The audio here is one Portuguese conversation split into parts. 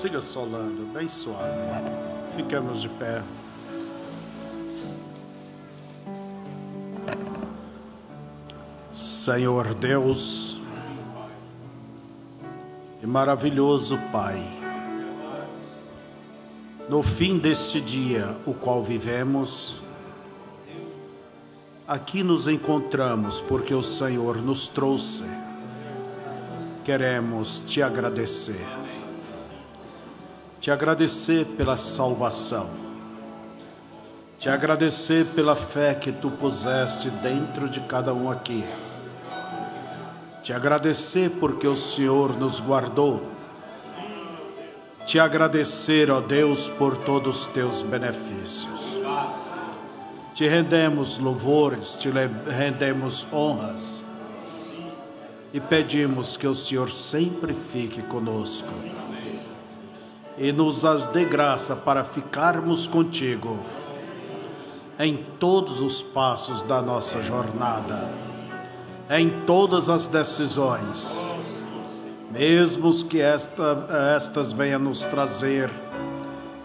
siga solando, bem suave. Ficamos de pé. Senhor Deus e maravilhoso Pai, no fim deste dia, o qual vivemos, aqui nos encontramos porque o Senhor nos trouxe. Queremos te agradecer. Te agradecer pela salvação. Te agradecer pela fé que tu puseste dentro de cada um aqui. Te agradecer porque o Senhor nos guardou. Te agradecer, ó Deus, por todos os teus benefícios. Te rendemos louvores, te rendemos honras e pedimos que o Senhor sempre fique conosco e nos dê graça para ficarmos contigo em todos os passos da nossa jornada, em todas as decisões, mesmo que estas venham nos trazer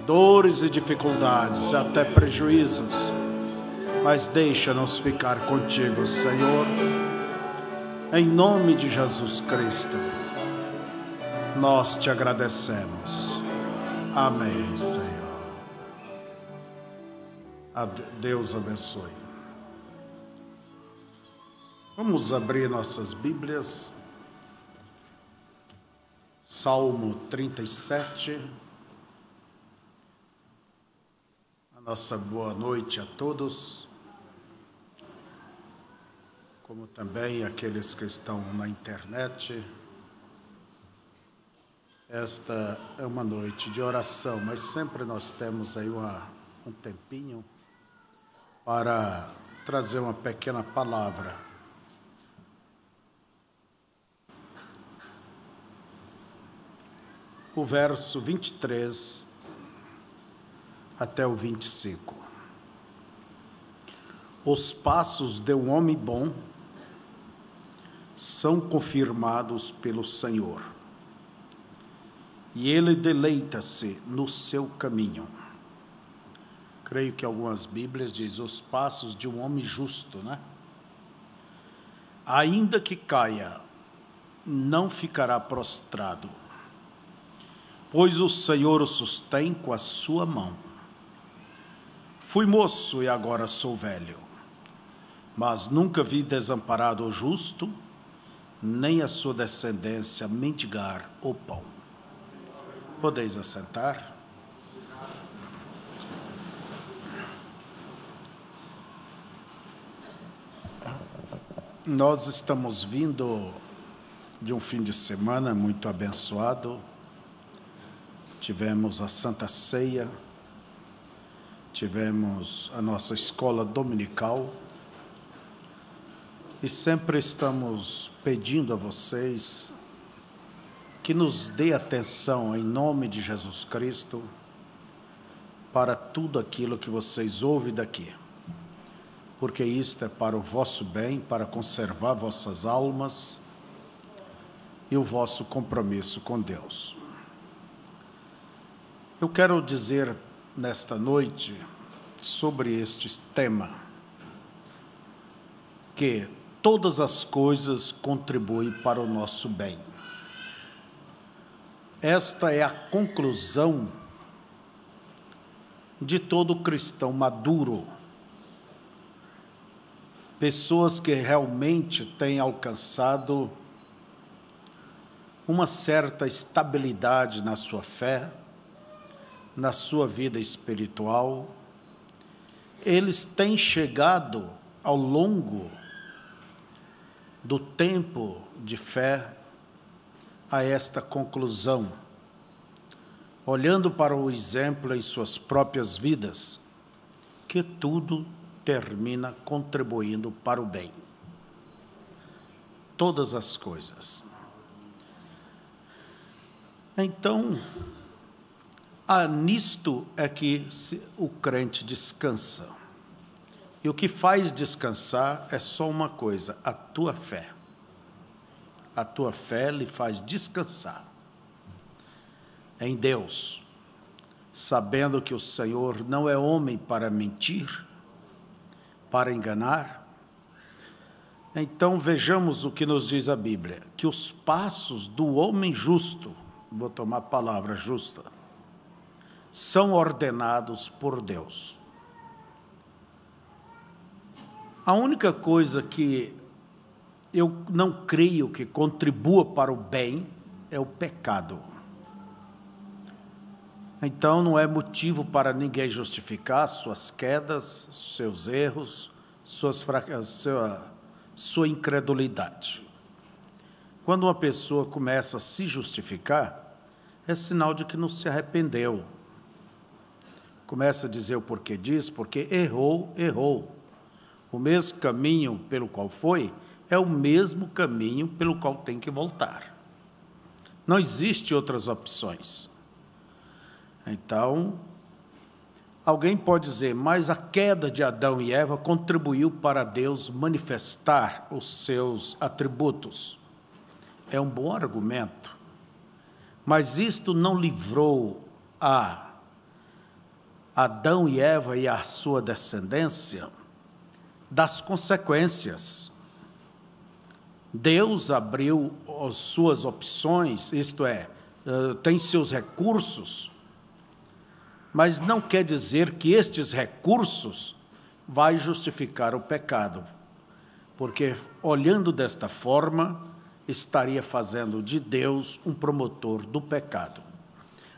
dores e dificuldades, até prejuízos, mas deixa-nos ficar contigo, Senhor, em nome de Jesus Cristo. Nós te agradecemos. Amém, Senhor. Deus abençoe. Vamos abrir nossas Bíblias. Salmo 37. A nossa boa noite a todos, como também aqueles que estão na internet. Esta é uma noite de oração, mas sempre nós temos aí um tempinho para trazer uma pequena palavra. O verso 23 até o 25. Os passos de um homem bom são confirmados pelo Senhor, e ele deleita-se no seu caminho. Creio que algumas Bíblias dizem os passos de um homem justo, né? Ainda que caia, não ficará prostrado, pois o Senhor o sustém com a sua mão. Fui moço e agora sou velho, mas nunca vi desamparado o justo, nem a sua descendência mendigar o pão. Podeis assentar. Nós estamos vindo de um fim de semana muito abençoado. Tivemos a Santa Ceia, tivemos a nossa escola dominical e sempre estamos pedindo a vocês que nos dê atenção em nome de Jesus Cristo para tudo aquilo que vocês ouvem daqui, porque isto é para o vosso bem, para conservar vossas almas e o vosso compromisso com Deus. Eu quero dizer nesta noite sobre este tema que todas as coisas contribuem para o nosso bem. Esta é a conclusão de todo cristão maduro. Pessoas que realmente têm alcançado uma certa estabilidade na sua fé, na sua vida espiritual. Eles têm chegado ao longo do tempo de fé a esta conclusão, olhando para o exemplo em suas próprias vidas, que tudo termina contribuindo para o bem. Todas as coisas. Então, nisto é que o crente descansa. E o que faz descansar é só uma coisa: a tua fé. A tua fé lhe faz descansar. em Deus, sabendo que o Senhor não é homem para mentir, para enganar. Então vejamos o que nos diz a Bíblia, que os passos do homem justo, vou tomar a palavra justa, são ordenados por Deus. A única coisa que eu não creio que contribua para o bem é o pecado. Então não é motivo para ninguém justificar suas quedas, seus erros, sua incredulidade. Quando uma pessoa começa a se justificar, é sinal de que não se arrependeu. Começa a dizer o porquê disso, porque errou. O mesmo caminho pelo qual foi, é o mesmo caminho pelo qual tem que voltar. Não existe outras opções. Então, alguém pode dizer, mas a queda de Adão e Eva contribuiu para Deus manifestar os seus atributos. É um bom argumento, mas isto não livrou a Adão e Eva e a sua descendência das consequências. Deus abriu as suas opções, isto é, tem seus recursos, mas não quer dizer que estes recursos vai justificar o pecado, porque olhando desta forma, estaria fazendo de Deus um promotor do pecado.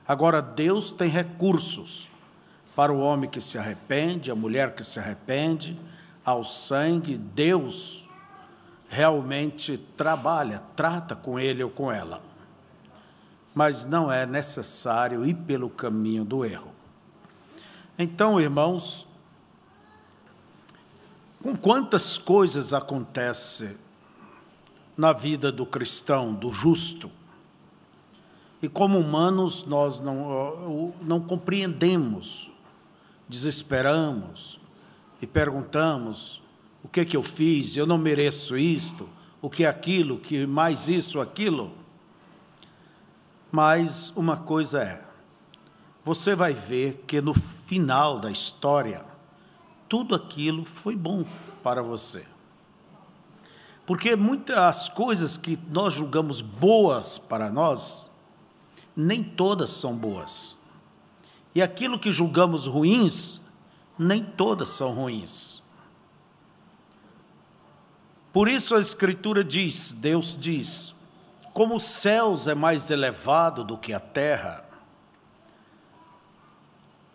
Agora, Deus tem recursos para o homem que se arrepende, a mulher que se arrepende, ao sangue. Deus realmente trabalha, trata com ele ou com ela, mas não é necessário ir pelo caminho do erro. Então, irmãos, com quantas coisas acontecem na vida do cristão, do justo, e como humanos nós não compreendemos, desesperamos e perguntamos, o que é que eu fiz? Eu não mereço isto, o que é aquilo, que mais isso, aquilo. Mas uma coisa é, você vai ver que no final da história, tudo aquilo foi bom para você. Porque muitas coisas que nós julgamos boas para nós, nem todas são boas. E aquilo que julgamos ruins, nem todas são ruins. Por isso a Escritura diz, Deus diz, como os céus é mais elevado do que a terra,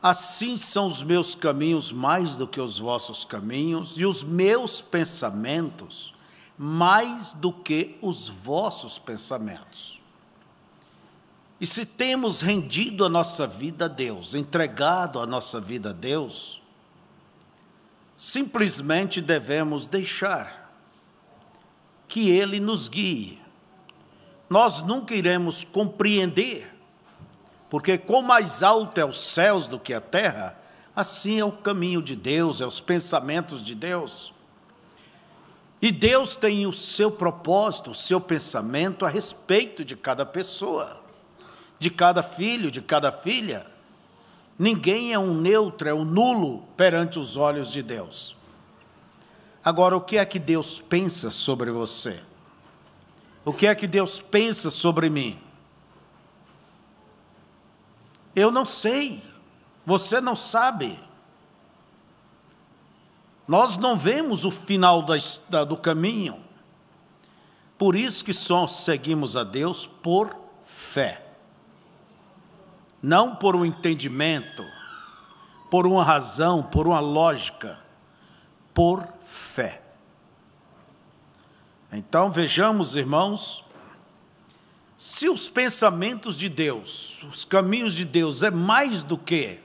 assim são os meus caminhos mais do que os vossos caminhos, e os meus pensamentos mais do que os vossos pensamentos. E se temos rendido a nossa vida a Deus, entregado a nossa vida a Deus, simplesmente devemos deixar que Ele nos guie. Nós nunca iremos compreender, porque quão mais alto é os céus do que a terra, assim é o caminho de Deus, é os pensamentos de Deus. E Deus tem o seu propósito, o seu pensamento a respeito de cada pessoa, de cada filho, de cada filha. Ninguém é um neutro, é um nulo perante os olhos de Deus. Agora, o que é que Deus pensa sobre você? O que é que Deus pensa sobre mim? Eu não sei, você não sabe. Nós não vemos o final do caminho. Por isso que só seguimos a Deus por fé. Não por um entendimento, por uma razão, por uma lógica, por fé. Então vejamos, irmãos, se os pensamentos de Deus, os caminhos de Deus é mais do que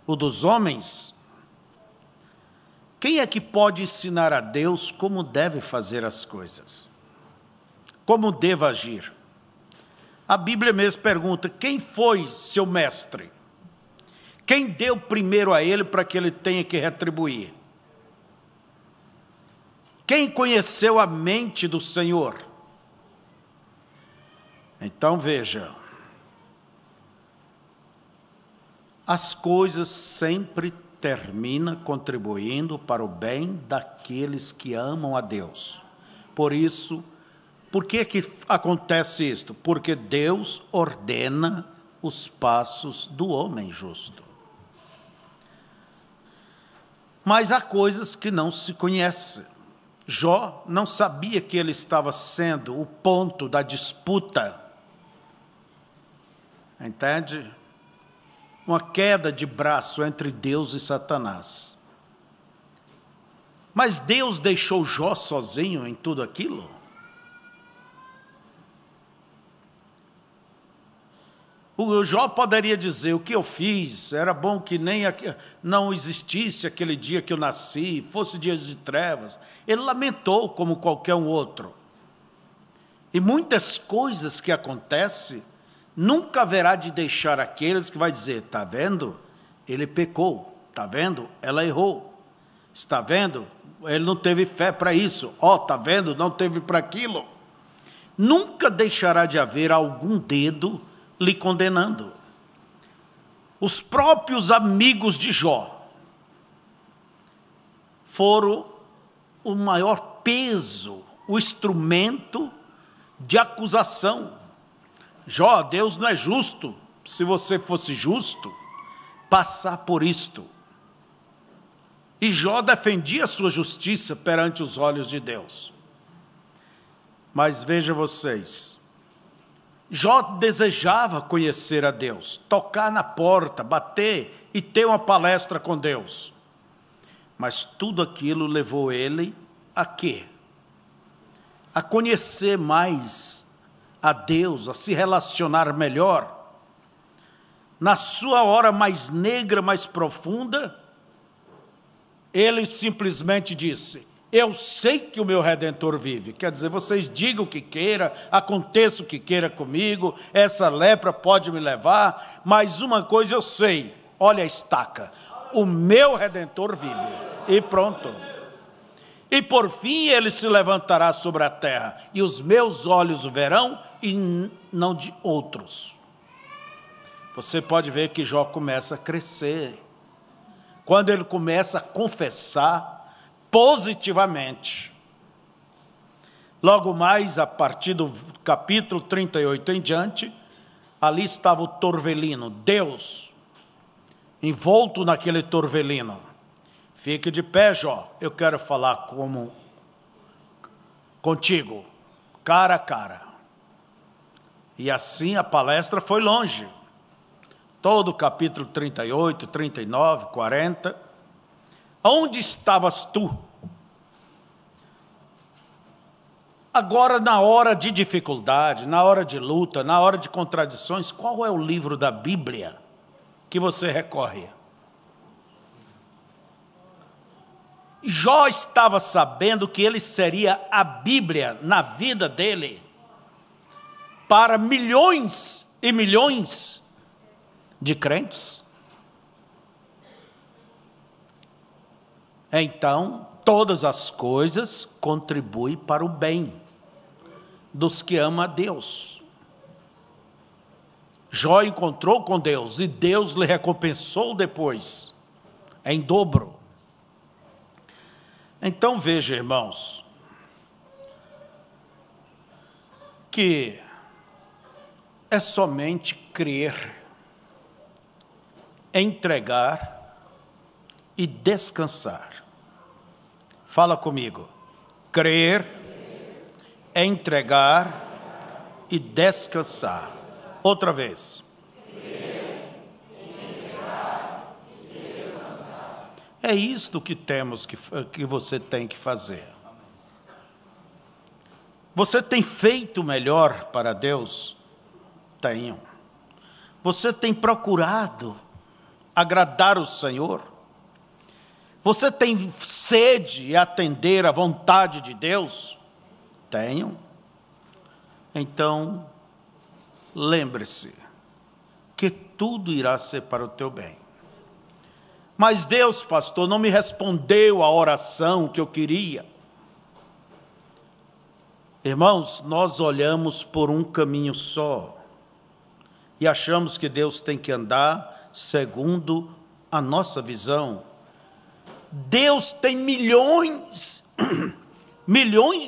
o dos homens, quem é que pode ensinar a Deus como deve fazer as coisas? Como deve agir? A Bíblia mesmo pergunta, quem foi seu mestre? Quem deu primeiro a ele para que ele tenha que retribuir? Quem conheceu a mente do Senhor? Então veja, as coisas sempre terminam contribuindo para o bem daqueles que amam a Deus. Por isso, por que acontece isto? Porque Deus ordena os passos do homem justo. Mas há coisas que não se conhecem. Jó não sabia que ele estava sendo o ponto da disputa. Entende? Uma queda de braço entre Deus e Satanás. Mas Deus deixou Jó sozinho em tudo aquilo? O Jó poderia dizer, o que eu fiz, era bom que nem não existisse aquele dia que eu nasci, fosse dias de trevas. Ele lamentou como qualquer um outro. E muitas coisas que acontecem, nunca haverá de deixar aqueles que vai dizer, está vendo? Ele pecou, está vendo? Ela errou, está vendo? Ele não teve fé para isso, está vendo? Não teve para aquilo. Nunca deixará de haver algum dedo lhe condenando. Os próprios amigos de Jó foram o maior peso, o instrumento de acusação. Jó, Deus não é justo. Se você fosse justo, passar por isto. E Jó defendia a sua justiça perante os olhos de Deus. Mas veja vocês, Jó desejava conhecer a Deus, tocar na porta, bater e ter uma palestra com Deus. Mas tudo aquilo levou ele a quê? A conhecer mais a Deus, a se relacionar melhor. Na sua hora mais negra, mais profunda, ele simplesmente disse, eu sei que o meu Redentor vive. Quer dizer, vocês digam o que queira, aconteça o que queira comigo, essa lepra pode me levar, mas uma coisa eu sei, olha a estaca, o meu Redentor vive. E pronto. E por fim ele se levantará sobre a terra, e os meus olhos o verão, e não de outros. Você pode ver que Jó começa a crescer. Quando ele começa a confessar positivamente. Logo mais, a partir do capítulo 38 em diante, ali estava o torvelino, Deus, envolto naquele torvelino. Fique de pé, Jó, eu quero falar contigo, cara a cara. E assim a palestra foi longe. Todo o capítulo 38, 39, 40. Onde estavas tu? Agora, na hora de dificuldade, na hora de luta, na hora de contradições, qual é o livro da Bíblia que você recorre? Jó estava sabendo que ele seria a Bíblia na vida dele para milhões e milhões de crentes. Então, todas as coisas contribuem para o bem dos que amam a Deus. Jó encontrou com Deus e Deus lhe recompensou depois, em dobro. Então veja, irmãos, que é somente crer, entregar e descansar. Fala comigo. Crer, entregar e descansar. Outra vez. É isto que temos que você tem que fazer. Você tem feito melhor para Deus? Tenho. Você tem procurado agradar o Senhor? Você tem sede em atender à vontade de Deus? Tenho. Então, lembre-se que tudo irá ser para o teu bem. Mas Deus, pastor, não me respondeu a oração que eu queria. Irmãos, nós olhamos por um caminho só e achamos que Deus tem que andar segundo a nossa visão. Deus tem milhões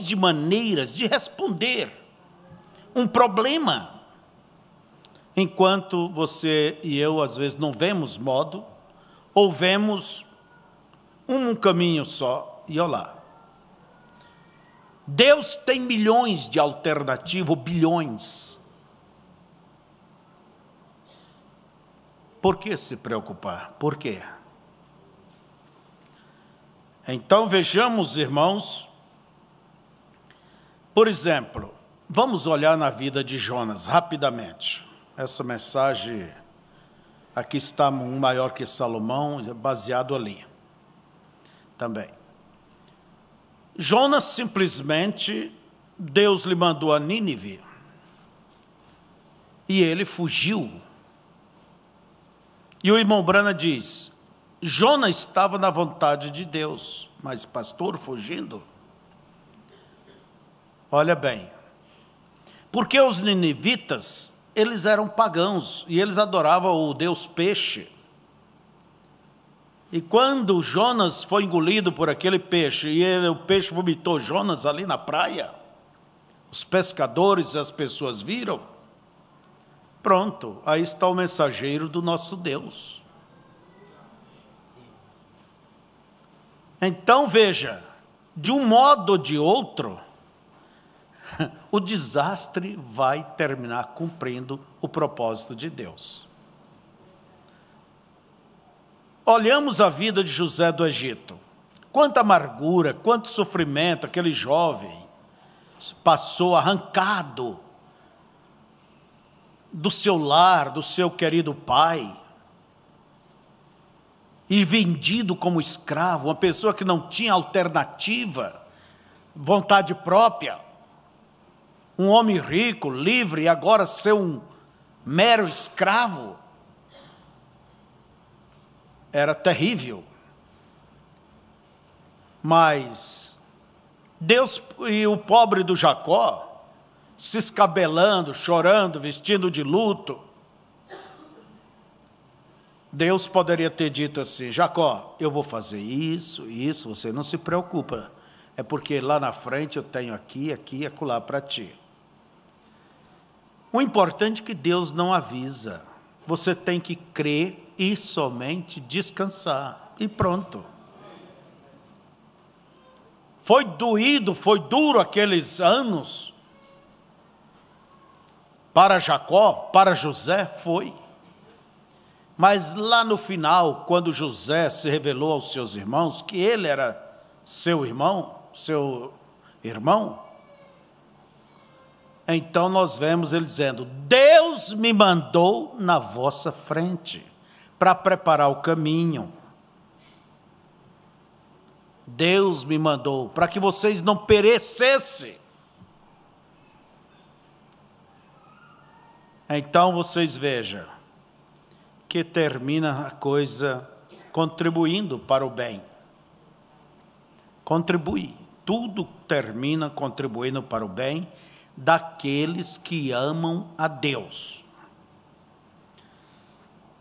de maneiras de responder um problema, enquanto você e eu, às vezes, não vemos modo, ou vemos um caminho só, e olá. Deus tem milhões de alternativas, bilhões. Por que se preocupar? Por quê? Então vejamos, irmãos, por exemplo, vamos olhar na vida de Jonas, rapidamente. Essa mensagem, aqui está um maior que Salomão, baseado ali, também. Jonas simplesmente, Deus lhe mandou a Nínive, e ele fugiu. E o irmão Brana diz, Jonas estava na vontade de Deus, mas pastor fugindo? Olha bem, porque os ninivitas, eles eram pagãos, e eles adoravam o deus peixe. E quando Jonas foi engolido por aquele peixe, e o peixe vomitou Jonas ali na praia, os pescadores e as pessoas viram, pronto, aí está o mensageiro do nosso Deus. Então veja, de um modo ou de outro, o desastre vai terminar cumprindo o propósito de Deus. Olhamos a vida de José do Egito. Quanta amargura, quanto sofrimento aquele jovem passou arrancado do seu lar, do seu querido pai, e vendido como escravo, uma pessoa que não tinha alternativa, vontade própria, um homem rico, livre, e agora ser um mero escravo. Era terrível. Mas Deus e o pobre do Jacó, se escabelando, chorando, vestindo de luto, Deus poderia ter dito assim, Jacó, eu vou fazer isso, você não se preocupa, é porque lá na frente eu tenho aqui e acolá para ti. O importante é que Deus não avisa, você tem que crer e somente descansar, e pronto. Foi doído, foi duro aqueles anos, para Jacó, para José, foi. Mas lá no final, quando José se revelou aos seus irmãos, que ele era seu irmão, então nós vemos ele dizendo, Deus me mandou na vossa frente, para preparar o caminho. Deus me mandou para que vocês não perecessem. Então vocês vejam que termina a coisa contribuindo para o bem. Contribui. Tudo termina contribuindo para o bem daqueles que amam a Deus.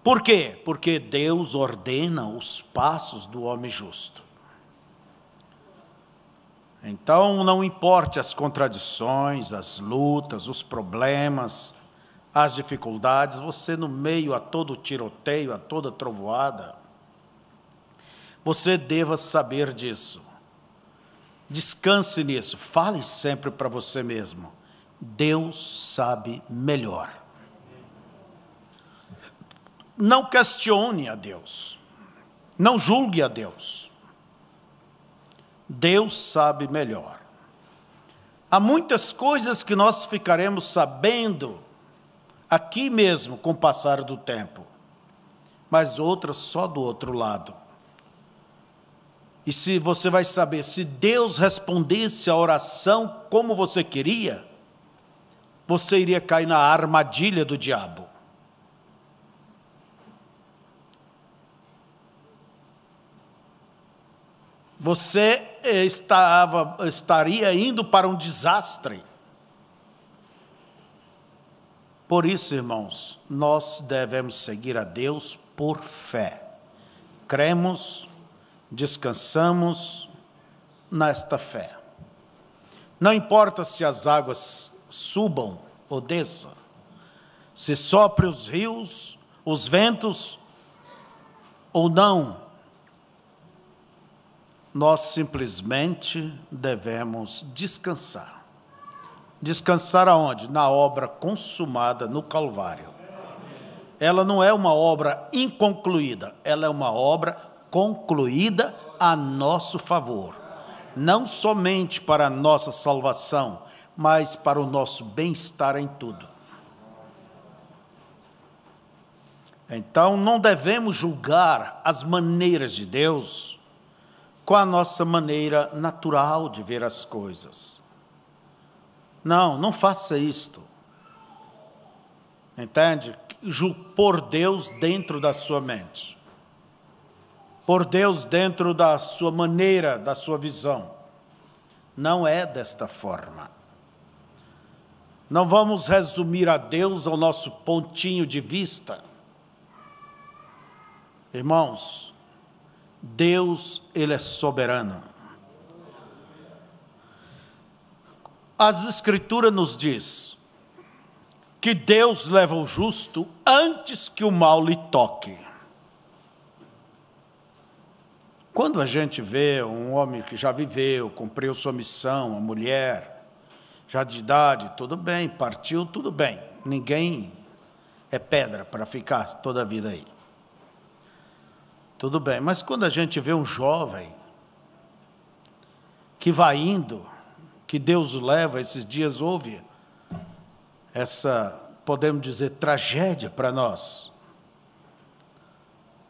Por quê? Porque Deus ordena os passos do homem justo. Então, não importe as contradições, as lutas, os problemas, as dificuldades, você no meio a todo tiroteio, a toda trovoada, você deva saber disso. Descanse nisso, fale sempre para você mesmo. Deus sabe melhor. Não questione a Deus, não julgue a Deus. Deus sabe melhor. Há muitas coisas que nós ficaremos sabendo aqui mesmo com o passar do tempo, mas outras só do outro lado. E se você vai saber, se Deus respondesse a oração como você queria, você iria cair na armadilha do diabo. Você estaria indo para um desastre. Por isso, irmãos, nós devemos seguir a Deus por fé. Cremos, descansamos nesta fé. Não importa se as águas subam ou desçam, se sopre os rios, os ventos ou não, nós simplesmente devemos descansar. Descansar aonde? Na obra consumada no Calvário. Ela não é uma obra inconcluída, ela é uma obra concluída a nosso favor. Não somente para a nossa salvação, mas para o nosso bem-estar em tudo. Então, não devemos julgar as maneiras de Deus com a nossa maneira natural de ver as coisas. Não faça isto. Entende? Por Deus dentro da sua mente. Por Deus dentro da sua maneira, da sua visão. Não é desta forma. Não vamos resumir a Deus ao nosso pontinho de vista. Irmãos, Deus, Ele é soberano. As Escrituras nos diz que Deus leva o justo antes que o mal lhe toque. Quando a gente vê um homem que já viveu, cumpriu sua missão, uma mulher, já de idade, tudo bem, partiu, tudo bem. Ninguém é pedra para ficar toda a vida aí. Tudo bem, mas quando a gente vê um jovem que vai indo, que Deus o leva, esses dias houve essa, podemos dizer, tragédia para nós.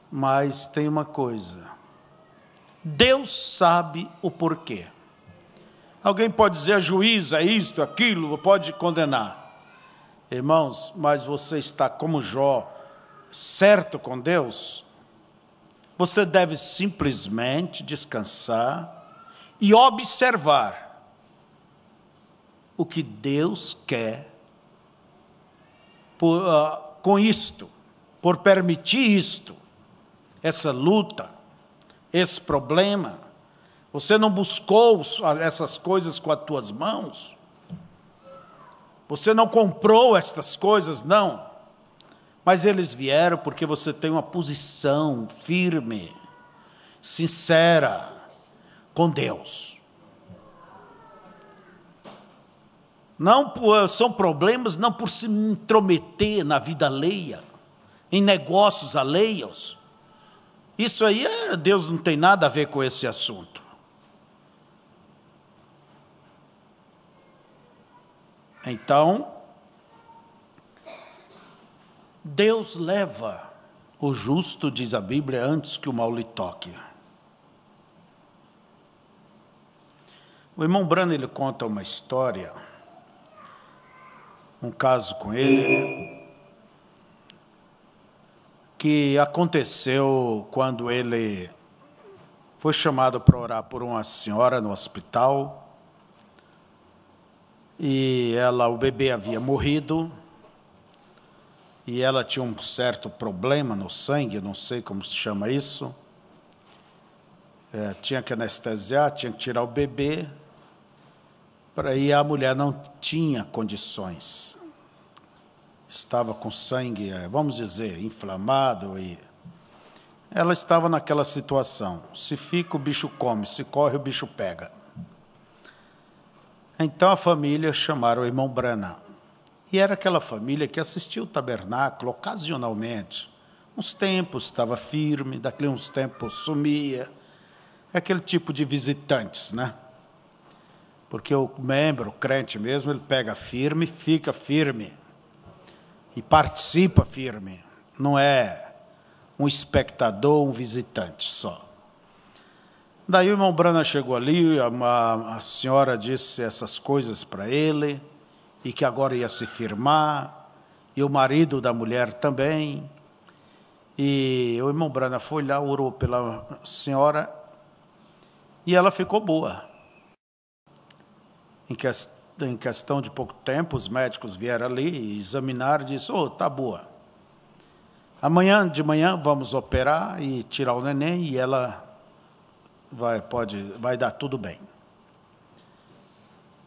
Mas tem uma coisa, Deus sabe o porquê. Alguém pode dizer, a juiz, é isto, aquilo, pode condenar. Irmãos, mas você está como Jó, certo com Deus? Você deve simplesmente descansar e observar o que Deus quer com isto, por permitir isto, essa luta, esse problema. Você não buscou essas coisas com as tuas mãos? Você não comprou estas coisas, não. Mas eles vieram porque você tem uma posição firme, sincera com Deus. Não são problemas não por se intrometer na vida alheia, em negócios alheios. Isso aí, Deus não tem nada a ver com esse assunto. Então, Deus leva o justo, diz a Bíblia, antes que o mal lhe toque. O irmão Branham, ele conta uma história, um caso com ele, que aconteceu quando ele foi chamado para orar por uma senhora no hospital, e o bebê havia morrido, e ela tinha um certo problema no sangue, não sei como se chama isso, tinha que anestesiar, tinha que tirar o bebê, e a mulher não tinha condições, estava com sangue, vamos dizer, inflamado, e ela estava naquela situação, se fica o bicho come, se corre o bicho pega. Então a família chamaram o irmão Branham. E era aquela família que assistia o tabernáculo ocasionalmente. Uns tempos estava firme, daqui a uns tempos sumia. É aquele tipo de visitantes, né? Porque o membro, o crente mesmo, ele pega firme, fica firme. E participa firme. Não é um espectador, um visitante só. Daí o irmão Branham chegou ali, a senhora disse essas coisas para ele, e que agora ia se firmar, e o marido da mulher também. E o irmão Branham foi lá, orou pela senhora, e ela ficou boa. em questão de pouco tempo, os médicos vieram ali, examinaram e disseram: "Oh, tá boa. Amanhã de manhã vamos operar e tirar o neném e ela vai dar tudo bem."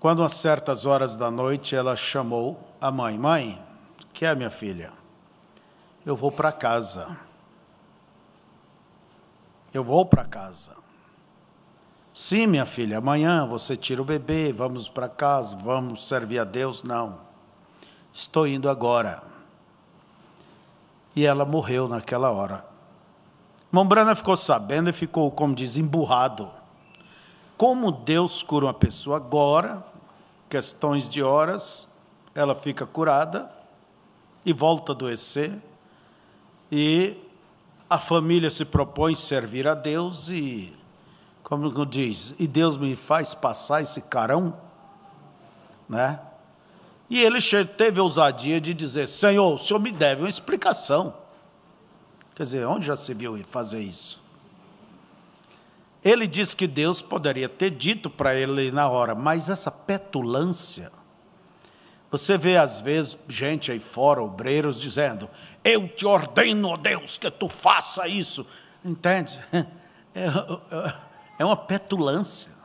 Quando, às certas horas da noite, ela chamou a mãe: "Mãe, que é, minha filha?" "Eu vou para casa. Eu vou para casa." "Sim, minha filha, amanhã você tira o bebê, vamos para casa, vamos servir a Deus." "Não, estou indo agora." E ela morreu naquela hora. Irmão Branham ficou sabendo e ficou, como diz, emburrado. Como Deus cura uma pessoa agora, questões de horas, ela fica curada e volta a adoecer, e a família se propõe servir a Deus e, como diz, e Deus me faz passar esse carão, né? E ele teve a ousadia de dizer: "Senhor, o Senhor me deve uma explicação." Quer dizer, onde já se viu fazer isso? Ele disse que Deus poderia ter dito para ele na hora, mas essa petulância, você vê às vezes gente aí fora, obreiros, dizendo: "Eu te ordeno, ó Deus, que tu faça isso." Entende? É uma petulância.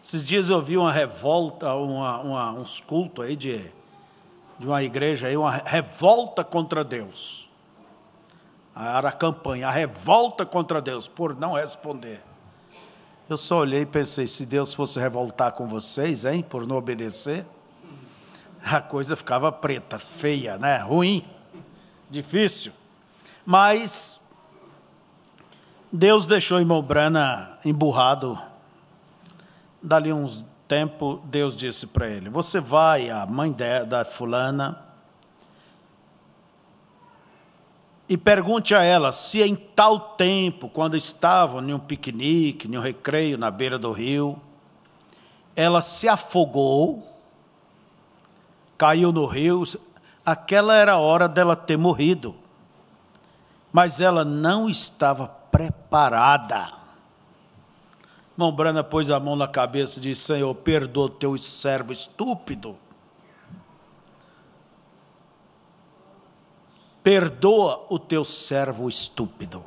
Esses dias eu vi uma revolta, uns cultos aí de uma igreja aí, uma revolta contra Deus. Era a campanha, a revolta contra Deus, por não responder. Eu só olhei e pensei: se Deus fosse revoltar com vocês, hein, por não obedecer, a coisa ficava preta, feia, né? Ruim, difícil. Mas Deus deixou o irmão Branham emburrado. Dali uns tempo, Deus disse para ele: "Você vai à mãe da fulana e pergunte a ela se em tal tempo, quando estavam em um piquenique, em um recreio na beira do rio, ela se afogou, caiu no rio. Aquela era a hora dela ter morrido, mas ela não estava preparada." Irmão Branham pôs a mão na cabeça e disse: "Senhor, perdoa o teu servo estúpido. Perdoa o teu servo estúpido."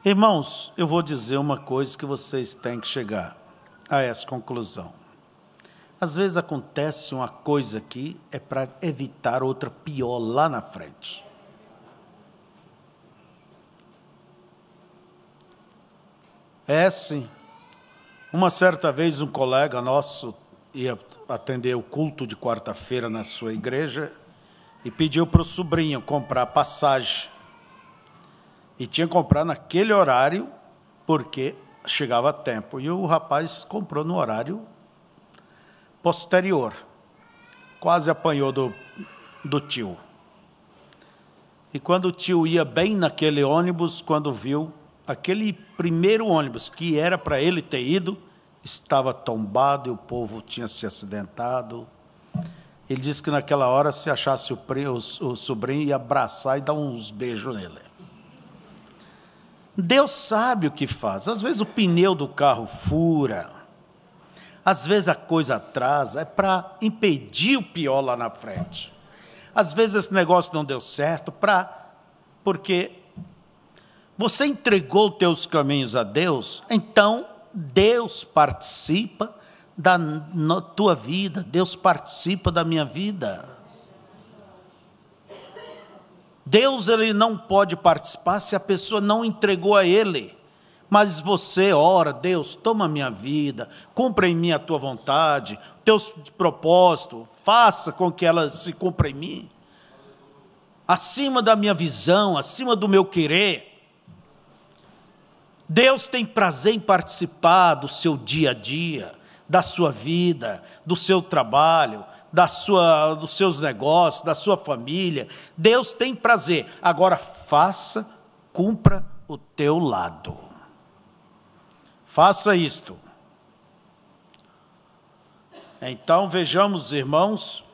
Irmãos, eu vou dizer uma coisa que vocês têm que chegar a essa conclusão. Às vezes acontece uma coisa aqui, é para evitar outra pior lá na frente. É sim. Uma certa vez um colega nosso ia atender o culto de quarta-feira na sua igreja e pediu para o sobrinho comprar passagem. E tinha que comprar naquele horário, porque chegava a tempo. E o rapaz comprou no horário posterior. Quase apanhou do tio. E quando o tio ia bem naquele ônibus, quando viu aquele primeiro ônibus que era para ele ter ido, estava tombado e o povo tinha se acidentado. Ele disse que naquela hora, se achasse o sobrinho, ia abraçar e dar uns beijos nele. Deus sabe o que faz. Às vezes o pneu do carro fura, às vezes a coisa atrasa, é para impedir o pior lá na frente. Às vezes esse negócio não deu certo, porque você entregou os teus caminhos a Deus, então Deus participa da tua vida, Deus participa da minha vida. Deus, ele não pode participar se a pessoa não entregou a Ele. Mas você ora: "Deus, toma a minha vida, cumpra em mim a tua vontade, teus propósitos, faça com que ela se cumpra em mim, acima da minha visão, acima do meu querer." Deus tem prazer em participar do seu dia a dia, da sua vida, do seu trabalho, dos seus negócios, da sua família. Deus tem prazer. Agora faça, cumpra o teu lado. Faça isto. Então vejamos, irmãos,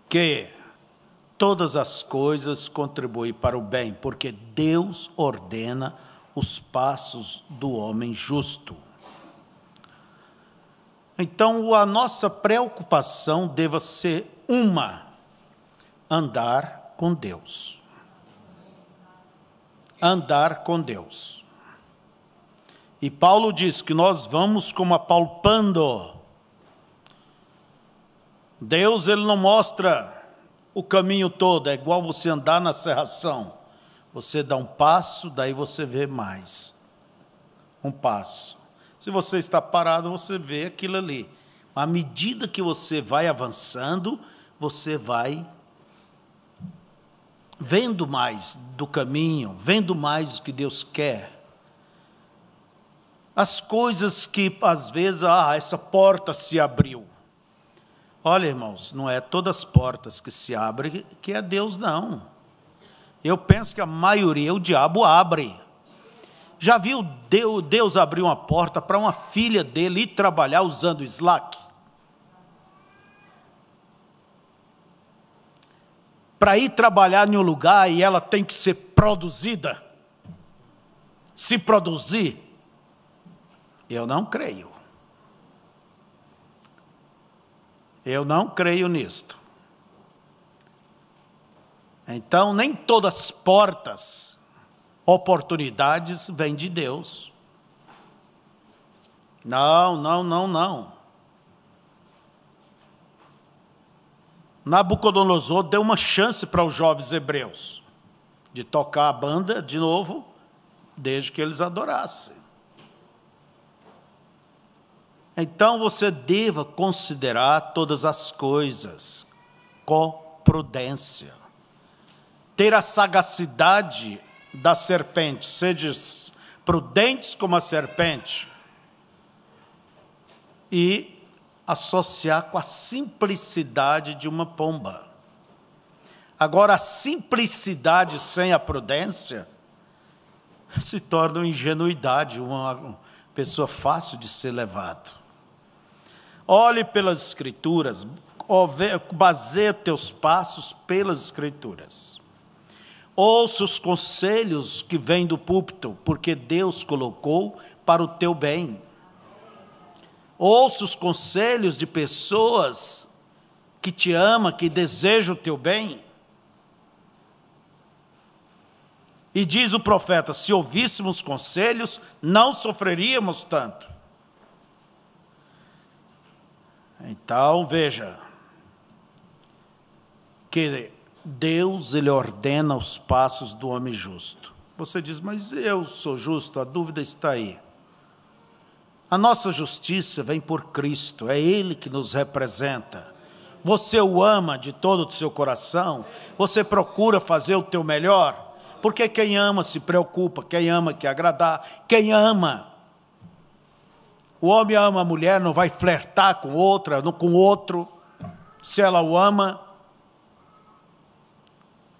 que todas as coisas contribuem para o bem, porque Deus ordena os passos do homem justo. Então, a nossa preocupação deva ser andar com Deus. Andar com Deus. E Paulo diz que nós vamos como apalpando. Deus, ele não mostra o caminho todo, é igual você andar na serração. Você dá um passo, daí você vê mais. Um passo. Se você está parado, você vê aquilo ali. À medida que você vai avançando, você vai vendo mais do caminho, vendo mais o que Deus quer. As coisas que, às vezes, essa porta se abriu. Olha, irmãos, não é todas as portas que se abrem que é Deus, não. Eu penso que a maioria o diabo abre. Já viu Deus abrir uma porta para uma filha dele ir trabalhar usando o Slack? Para ir trabalhar em um lugar e ela tem que ser produzida? Se produzir? Eu não creio. Eu não creio nisto. Então, nem todas as portas, oportunidades, vêm de Deus. Não, não, não, não. Nabucodonosor deu uma chance para os jovens hebreus de tocar a banda de novo, desde que eles adorassem. Então você deva considerar todas as coisas com prudência. Ter a sagacidade da serpente, sedes prudentes como a serpente, e associar com a simplicidade de uma pomba. Agora, a simplicidade sem a prudência se torna uma ingenuidade, uma pessoa fácil de ser levado. Olhe pelas Escrituras, baseie teus passos pelas Escrituras. Ouça os conselhos que vêm do púlpito, porque Deus colocou para o teu bem. Ouça os conselhos de pessoas que te amam, que desejam o teu bem. E diz o profeta, se ouvíssemos conselhos, não sofreríamos tanto. Então, veja, que Deus, ele ordena os passos do homem justo. Você diz, mas eu sou justo, a dúvida está aí. A nossa justiça vem por Cristo, é Ele que nos representa. Você o ama de todo o seu coração, você procura fazer o teu melhor, porque quem ama se preocupa, quem ama quer agradar, quem ama. O homem ama a mulher, não vai flertar com outra, com outro, se ela o ama.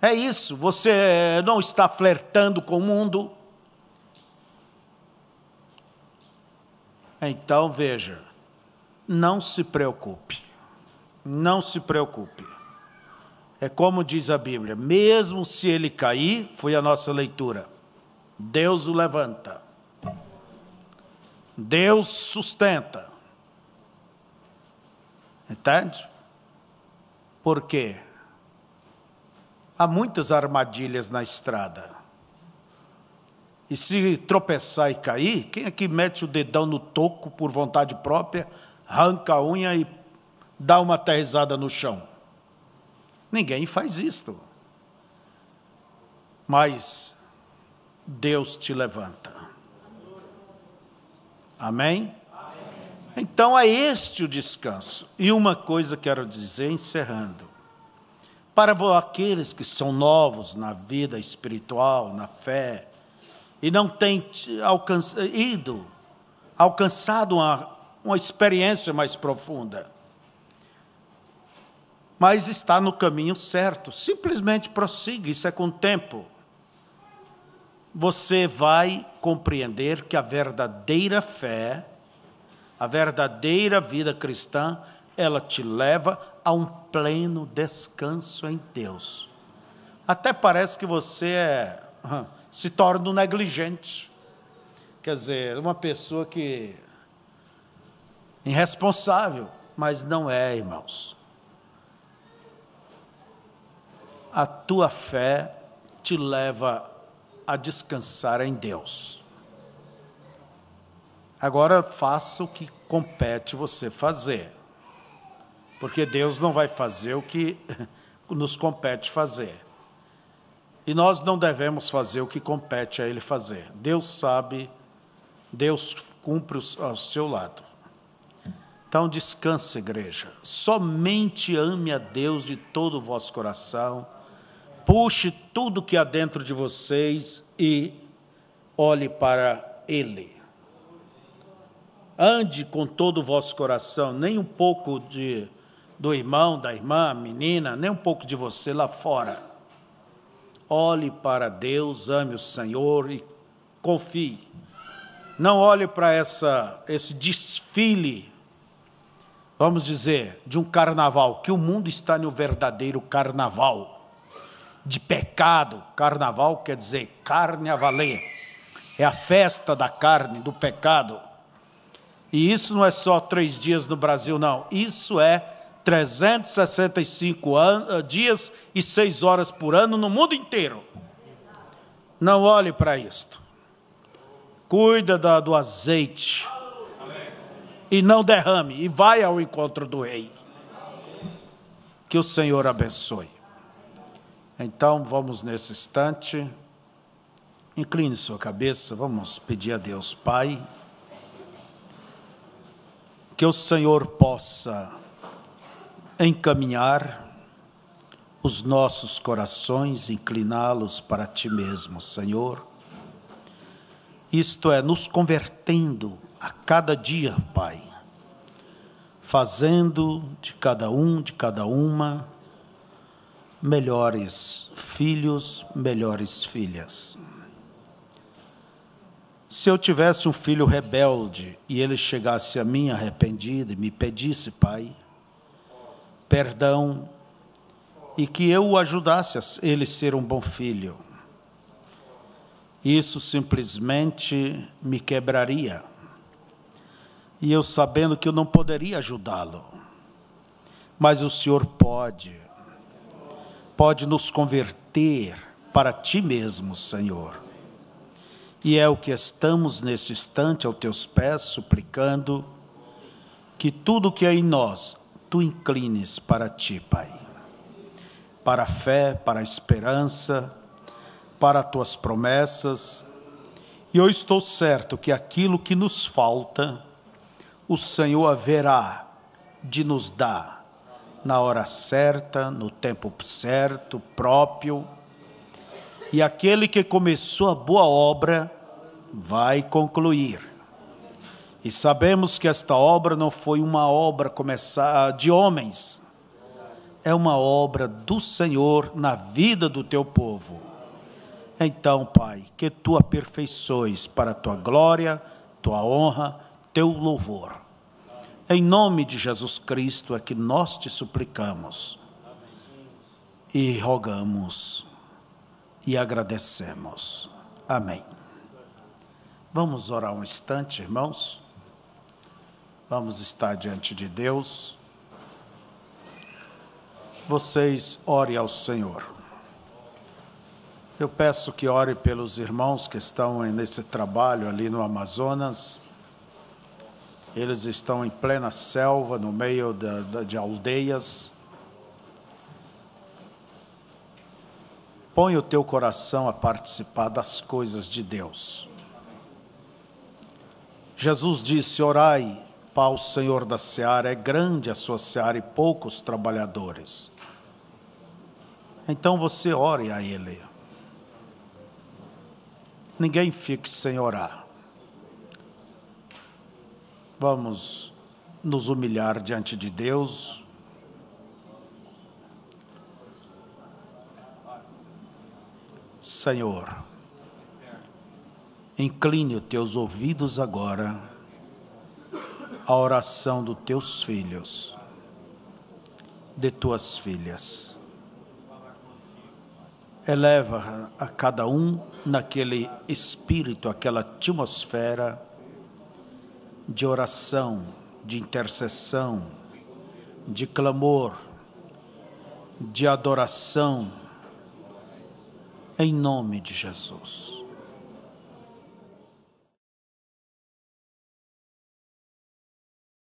É isso, você não está flertando com o mundo. Então, veja, não se preocupe, não se preocupe. É como diz a Bíblia, mesmo se ele cair, foi a nossa leitura, Deus o levanta. Deus sustenta. Entende? Por quê? Há muitas armadilhas na estrada. E se tropeçar e cair, quem é que mete o dedão no toco por vontade própria, arranca a unha e dá uma aterrissada no chão? Ninguém faz isto. Mas Deus te levanta. Amém? Então é este o descanso. E uma coisa quero dizer, encerrando. Para aqueles que são novos na vida espiritual, na fé, e não têm alcançado uma experiência mais profunda, mas está no caminho certo, simplesmente prossiga, isso é com o tempo. Você vai compreender que a verdadeira fé, a verdadeira vida cristã, ela te leva a um pleno descanso em Deus. Até parece que você se torna um negligente. Quer dizer, uma pessoa que irresponsável, mas não é, irmãos. A tua fé te leva a descansar em Deus. Agora faça o que compete você fazer, porque Deus não vai fazer o que nos compete fazer. E nós não devemos fazer o que compete a Ele fazer. Deus sabe, Deus cumpre ao seu lado. Então descanse, igreja. Somente ame a Deus de todo o vosso coração. Puxe tudo que há dentro de vocês e olhe para Ele. Ande com todo o vosso coração, nem um pouco do irmão, da irmã, menina, nem um pouco de você lá fora. Olhe para Deus, ame o Senhor e confie. Não olhe para esse desfile, vamos dizer, de um carnaval, que o mundo está no verdadeiro carnaval, de pecado. Carnaval quer dizer carne a valer, é a festa da carne, do pecado. E isso não é só 3 dias no Brasil, não, isso é 365 dias e 6 horas por ano no mundo inteiro. Não olhe para isto. Cuida do azeite. E não derrame. E vai ao encontro do rei. Que o Senhor abençoe. Então vamos nesse instante. Incline sua cabeça. Vamos pedir a Deus, Pai, que o Senhor possa encaminhar os nossos corações, incliná-los para Ti mesmo, Senhor. Isto é, nos convertendo a cada dia, Pai, fazendo de cada um, de cada uma, melhores filhos, melhores filhas. Se eu tivesse um filho rebelde e ele chegasse a mim arrependido e me pedisse, Pai, perdão, e que eu o ajudasse a ele ser um bom filho, isso simplesmente me quebraria. E eu sabendo que eu não poderia ajudá-lo, mas o Senhor pode nos converter para Ti mesmo, Senhor. E é o que estamos nesse instante aos Teus pés, suplicando que tudo que é em nós, Tu inclines para Ti, Pai, para a fé, para a esperança, para as Tuas promessas. E eu estou certo que aquilo que nos falta, o Senhor haverá de nos dar na hora certa, no tempo certo, próprio. E aquele que começou a boa obra vai concluir. E sabemos que esta obra não foi uma obra de homens, é uma obra do Senhor na vida do Teu povo. Então, Pai, que Tu aperfeiçoes para a Tua glória, Tua honra, Teu louvor. Em nome de Jesus Cristo é que nós Te suplicamos e rogamos e agradecemos. Amém. Vamos orar um instante, irmãos. Vamos estar diante de Deus. Vocês orem ao Senhor. Eu peço que ore pelos irmãos que estão nesse trabalho ali no Amazonas. Eles estão em plena selva, no meio de aldeias. Põe o teu coração a participar das coisas de Deus. Jesus disse: orai para o Senhor da seara, é grande a sua seara e poucos trabalhadores. Então você ore a Ele. Ninguém fique sem orar. Vamos nos humilhar diante de Deus. Senhor, incline os teus ouvidos agora à oração dos teus filhos, de tuas filhas. Eleva a cada um naquele espírito, aquela atmosfera de oração, de intercessão, de clamor, de adoração, em nome de Jesus.